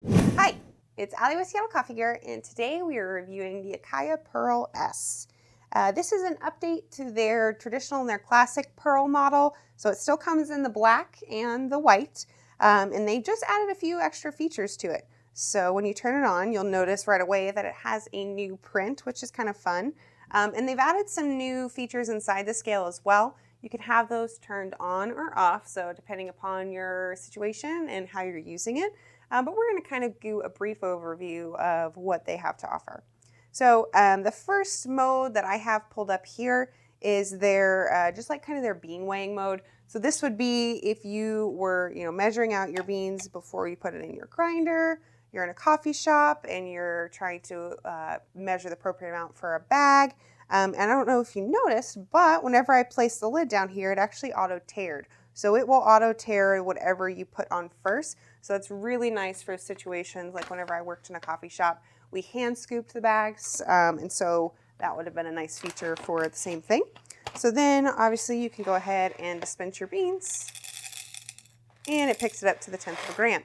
Hi, it's Allie with Seattle Coffee Gear, and today we are reviewing the Acaia Pearl S. This is an update to their traditional and their classic Pearl model, so it still comes in the black and the white, and they just added a few extra features to it. So when you turn it on, you'll notice right away that it has a new print, which is kind of fun, and they've added some new features inside the scale as well. You can have those turned on or off, so depending upon your situation and how you're using it. But we're going to kind of do a brief overview of what they have to offer. So the first mode that I have pulled up here is their just like kind of their bean weighing mode. So this would be if you were measuring out your beans before you put it in your grinder. You're in a coffee shop and you're trying to measure the appropriate amount for a bag. And I don't know if you noticed, but whenever I place the lid down here, it actually auto-tared. So it will auto-tare whatever you put on first. So it's really nice for situations like whenever I worked in a coffee shop, we hand scooped the bags. And so that would have been a nice feature for the same thing. So then obviously you can go ahead and dispense your beans and it picks it up to the 10th of a gram.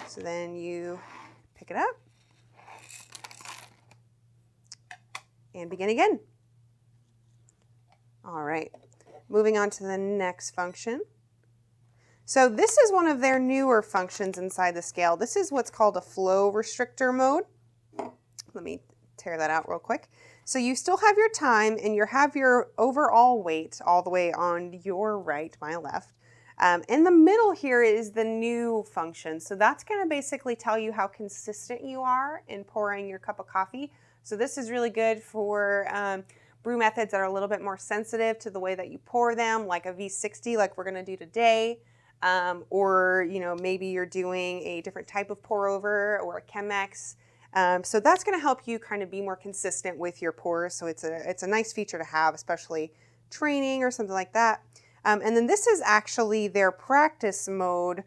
So then you pick it up and begin again. All right, moving on to the next function. So this is one of their newer functions inside the scale. This is what's called a flow restrictor mode. Let me tear that out real quick. So you still have your time and you have your overall weight all the way on your right, my left. In the middle here is the new function. So that's going to basically tell you how consistent you are in pouring your cup of coffee. So this is really good for brew methods that are a little bit more sensitive to the way that you pour them, like a V60 like we're going to do today. Or maybe you're doing a different type of pour over or a Chemex. So that's going to help you kind of be more consistent with your pours. So it's a nice feature to have, especially training or something like that. And then this is actually their practice mode.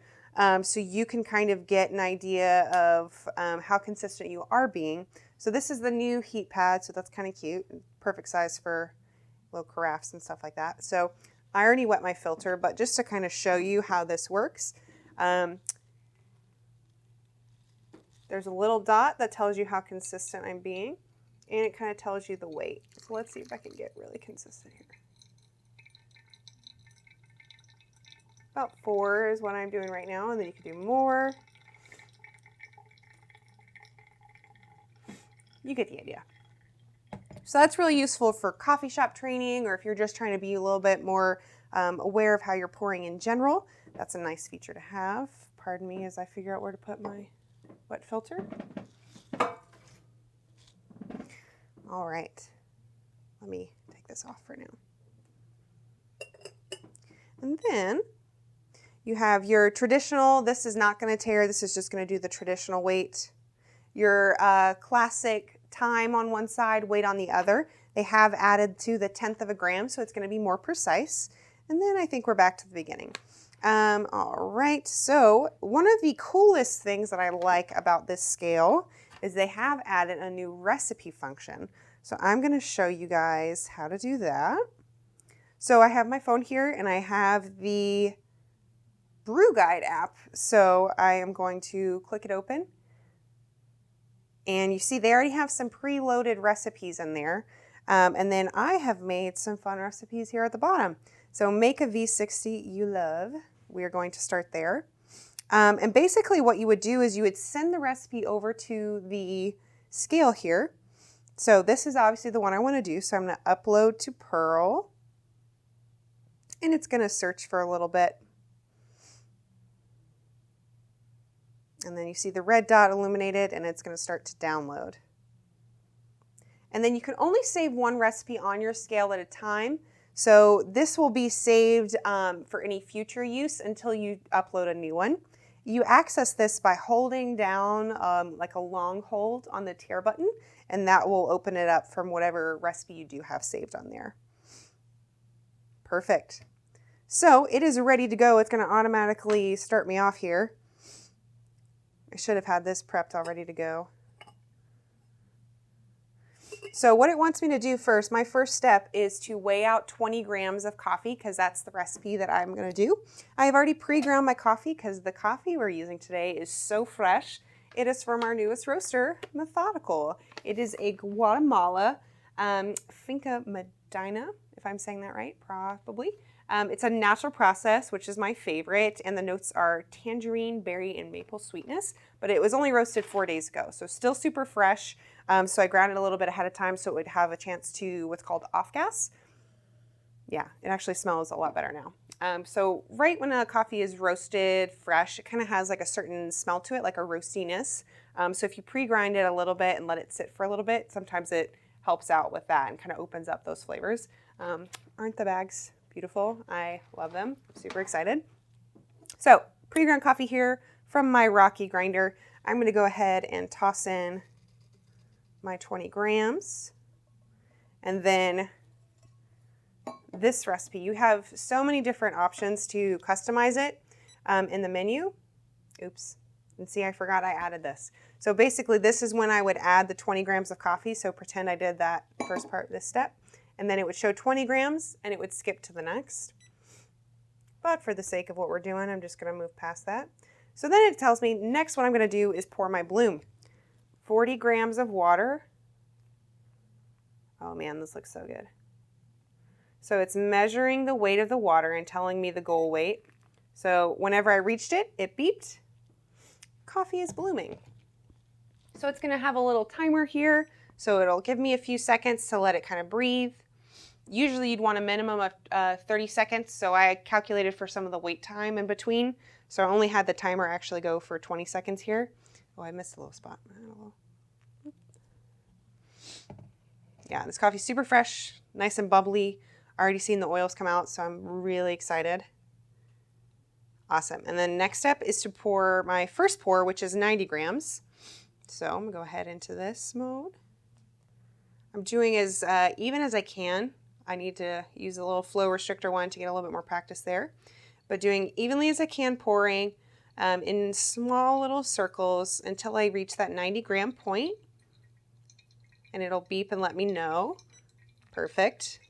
So you can kind of get an idea of how consistent you are being. So this is the new heat pad. So that's kind of cute. Perfect size for little carafes and stuff like that. So I already wet my filter, but just to kind of show you how this works, there's a little dot that tells you how consistent I'm being, and it kind of tells you the weight. So let's see if I can get really consistent here. About 4 is what I'm doing right now, and then you can do more. You get the idea. So that's really useful for coffee shop training, or if you're just trying to be a little bit more aware of how you're pouring in general. That's a nice feature to have. Pardon me as I figure out where to put my wet filter. All right, let me take this off for now. And then you have your traditional, this is not going to tear, this is just going to do the traditional weight. Your classic time on one side, weight on the other. They have added to the 10th of a gram, so it's going to be more precise. And then I think we're back to the beginning. All right, so one of the coolest things that I like about this scale is they have added a new recipe function. So I'm going to show you guys how to do that. So I have my phone here and I have the Brew Guide app. So I am going to click it open. And you see they already have some preloaded recipes in there. And then I have made some fun recipes here at the bottom. So make a V60 you love. We're going to start there. And basically what you would do is you would send the recipe over to the scale here. So this is obviously the one I want to do. So I'm going to upload to Pearl. And it's going to search for a little bit. And then you see the red dot illuminated and it's going to start to download. And then you can only save one recipe on your scale at a time. So this will be saved for any future use until you upload a new one. You access this by holding down like a long hold on the tear button, and that will open it up from whatever recipe you do have saved on there. Perfect. So it is ready to go. It's going to automatically start me off here. I should have had this prepped all ready to go. So what it wants me to do first, my first step is to weigh out 20 grams of coffee because that's the recipe that I'm going to do. I have already pre-ground my coffee because the coffee we're using today is so fresh It is from our newest roaster, Methodical. It is a Guatemala Finca Medina, if I'm saying that right, probably. It's a natural process, which is my favorite, and the notes are tangerine, berry, and maple sweetness, but it was only roasted 4 days ago, so still super fresh. So I ground it a little bit ahead of time so it would have a chance to what's called off-gas. Yeah, it actually smells a lot better now. So right when a coffee is roasted fresh, it kind of has like a certain smell to it, like a roastiness. So if you pre-grind it a little bit and let it sit for a little bit, sometimes it helps out with that and kind of opens up those flavors. Aren't the bags beautiful? I love them. I'm super excited. So pre-ground coffee here from my Rocky grinder. I'm going to go ahead and toss in my 20 grams. And then this recipe, you have so many different options to customize it in the menu. Oops. And see, I forgot I added this. So basically this is when I would add the 20 grams of coffee. So pretend I did that first part, this step. And then it would show 20 grams and it would skip to the next. But for the sake of what we're doing, I'm just going to move past that. So then it tells me next what I'm going to do is pour my bloom. 40 grams of water. Oh man, this looks so good. So it's measuring the weight of the water and telling me the goal weight. So whenever I reached it, it beeped. Coffee is blooming. So it's going to have a little timer here. So it'll give me a few seconds to let it kind of breathe. Usually you'd want a minimum of 30 seconds. So I calculated for some of the wait time in between. So I only had the timer actually go for 20 seconds here. Oh, I missed a little spot. Yeah, this coffee's super fresh, nice and bubbly. Already seen the oils come out, so I'm really excited. Awesome. And then next step is to pour my first pour, which is 90 grams. So I'm going to go ahead into this mode. I'm doing as even as I can. I need to use a little flow restrictor one to get a little bit more practice there. But doing evenly as I can, pouring in small little circles until I reach that 90 gram point. And it'll beep and let me know. Perfect.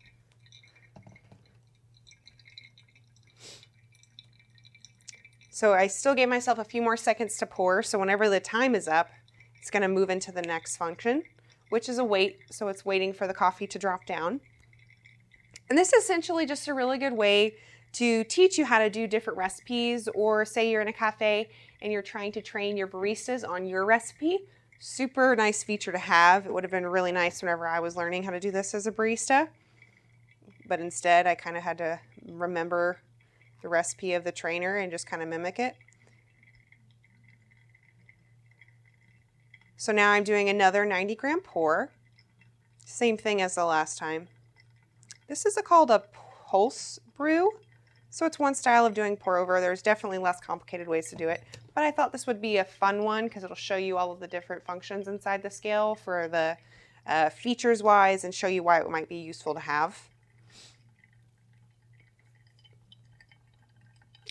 So I still gave myself a few more seconds to pour. So whenever the time is up, it's going to move into the next function, which is a wait. So it's waiting for the coffee to drop down. And this is essentially just a really good way to teach you how to do different recipes, or say you're in a cafe and you're trying to train your baristas on your recipe. Super nice feature to have. It would have been really nice whenever I was learning how to do this as a barista. But instead, I kind of had to remember the recipe of the trainer and just kind of mimic it. So now I'm doing another 90 gram pour. Same thing as the last time. This is called a pulse brew. So it's one style of doing pour over. There's definitely less complicated ways to do it. But I thought this would be a fun one because it'll show you all of the different functions inside the scale for the features wise and show you why it might be useful to have.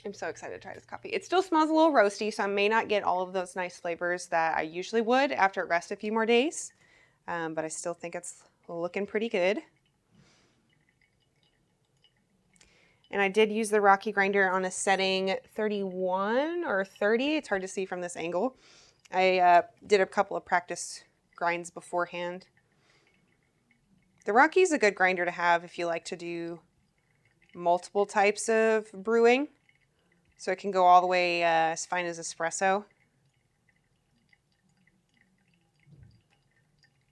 I'm so excited to try this coffee. It still smells a little roasty, so I may not get all of those nice flavors that I usually would after it rests a few more days. But I still think it's looking pretty good. And I did use the Rocky grinder on a setting 31 or 30. It's hard to see from this angle. I did a couple of practice grinds beforehand. The Rocky is a good grinder to have if you like to do multiple types of brewing. So it can go all the way as fine as espresso.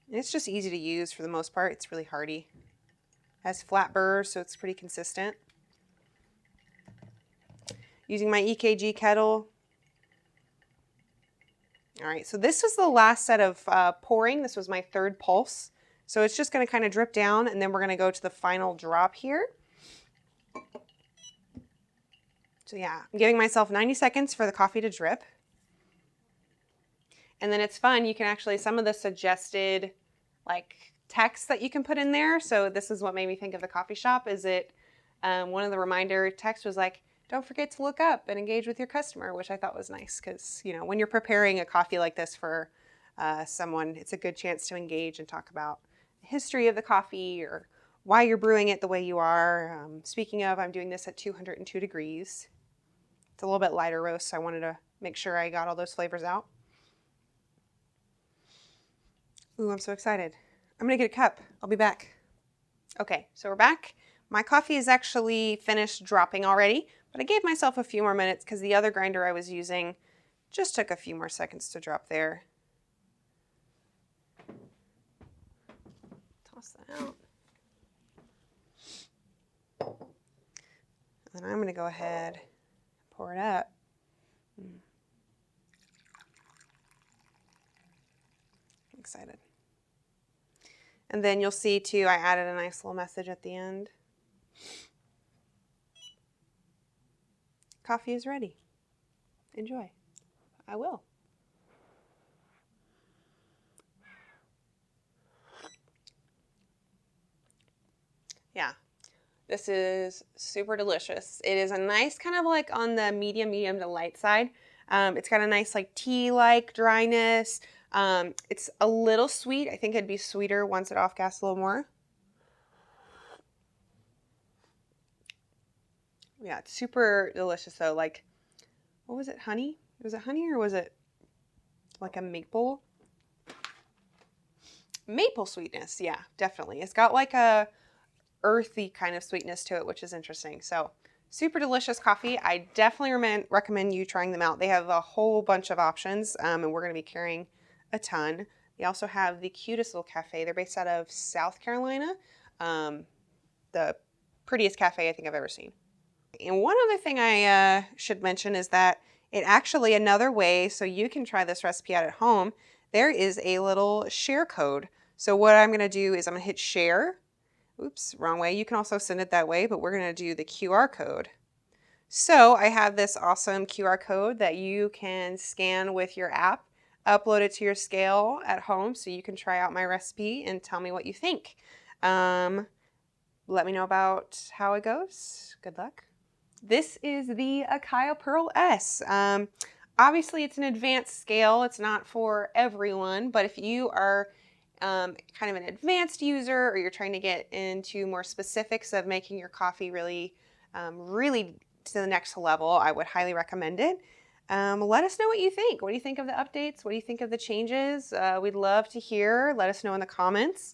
And it's just easy to use for the most part. It's really hardy. It has flat burrs, so it's pretty consistent. Using my EKG kettle. All right, so this was the last set of pouring. This was my third pulse. So it's just going to kind of drip down, and then we're going to go to the final drop here. So yeah, I'm giving myself 90 seconds for the coffee to drip. And then it's fun. You can actually, some of the suggested like text that you can put in there. So this is what made me think of the coffee shop. Is it one of the reminder text was like, don't forget to look up and engage with your customer, which I thought was nice because, you know, when you're preparing a coffee like this for someone, it's a good chance to engage and talk about the history of the coffee or why you're brewing it the way you are. Speaking of, I'm doing this at 202 degrees. It's a little bit lighter roast, so I wanted to make sure I got all those flavors out. Ooh, I'm so excited. I'm gonna get a cup. I'll be back. Okay, so we're back. My coffee is actually finished dropping already, but I gave myself a few more minutes because the other grinder I was using just took a few more seconds to drop there. Toss that out. And then I'm gonna go ahead and pour it up. I'm excited. And then you'll see too, I added a nice little message at the end. Coffee is ready. Enjoy. I will. Yeah, this is super delicious. It is a nice kind of like on the medium to light side. It's got a nice like tea-like dryness. It's a little sweet. I think it'd be sweeter once it off-gas a little more. Yeah, it's super delicious though. Like, what was it, honey? Was it honey or was it like a maple? Maple sweetness, yeah, definitely. It's got like a earthy kind of sweetness to it, which is interesting. So super delicious coffee. I definitely recommend you trying them out. They have a whole bunch of options, and we're going to be carrying a ton. They also have the cutest little cafe. They're based out of South Carolina. The prettiest cafe I think I've ever seen. And one other thing I should mention is that it actually, another way, so you can try this recipe out at home, there is a little share code. So what I'm going to do is I'm going to hit share. Oops, wrong way. You can also send it that way, but we're going to do the QR code. So I have this awesome QR code that you can scan with your app, upload it to your scale at home so you can try out my recipe and tell me what you think. Let me know about how it goes. Good luck. This is the Acaia Pearl S. Obviously, it's an advanced scale. It's not for everyone, but if you are kind of an advanced user or you're trying to get into more specifics of making your coffee really to the next level, I would highly recommend it. Let us know what you think. What do you think of the updates? What do you think of the changes? We'd love to hear. Let us know in the comments.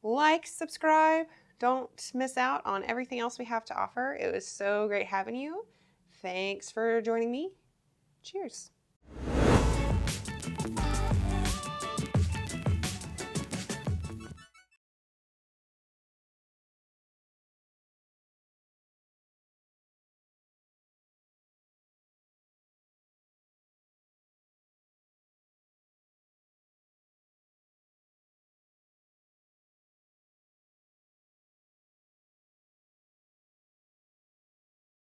Like, subscribe. Don't miss out on everything else we have to offer. It was so great having you. Thanks for joining me. Cheers.